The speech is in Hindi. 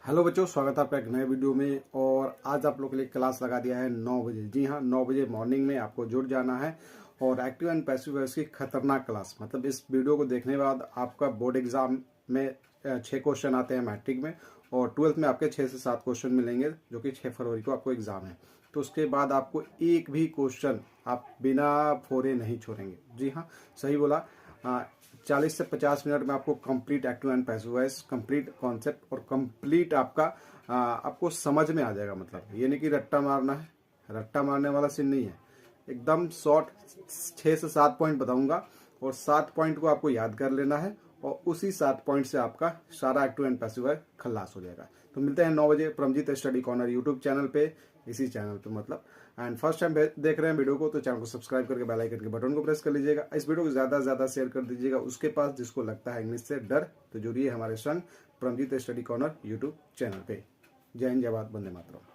हेलो बच्चों, स्वागत है आपका एक नए वीडियो में। और आज आप लोग के लिए क्लास लगा दिया है 9 बजे। जी हाँ, 9 बजे मॉर्निंग में आपको जुड़ जाना है। और एक्टिव एंड पैसिव वॉइस की खतरनाक क्लास, मतलब इस वीडियो को देखने के बाद आपका बोर्ड एग्जाम में 6 क्वेश्चन आते हैं मैट्रिक में, और 12th में आपके 6 से 7 क्वेश्चन मिलेंगे, जो कि 6 फरवरी को आपको एग्जाम है। तो उसके बाद आपको एक भी क्वेश्चन आप बिना फोरे नहीं छोड़ेंगे। जी हाँ, सही बोला। 40 से 50 मिनट में आपको complete active and passive voice, complete concept और कंप्लीट आपको समझ में आ जाएगा। मतलब ये नहीं कि रट्टा मारना है, रट्टा मारने वाला सीन नहीं है। एकदम शॉर्ट 6 से 7 पॉइंट बताऊंगा, और 7 पॉइंट को आपको याद कर लेना है, और उसी 7 पॉइंट से आपका सारा एक्टिव एंड पैसिव वॉइस खल्लास हो जाएगा। तो मिलते हैं 9 बजे Paramjeet study corner YouTube channel पे, इसी चैनल पे मतलब। एंड फर्स्ट टाइम देख रहे हैं वीडियो को, तो चैनल को सब्सक्राइब करके बेल आइकन के बटन को प्रेस कर लीजिएगा। इस वीडियो को ज्यादा से ज्यादा शेयर कर दीजिएगा उसके पास जिसको लगता है इंग्लिश से डर, तो जुड़िए हमारे संग Paramjeet study corner YouTube channel पे। जय हिंद, जय भारत, वंदे मातरम।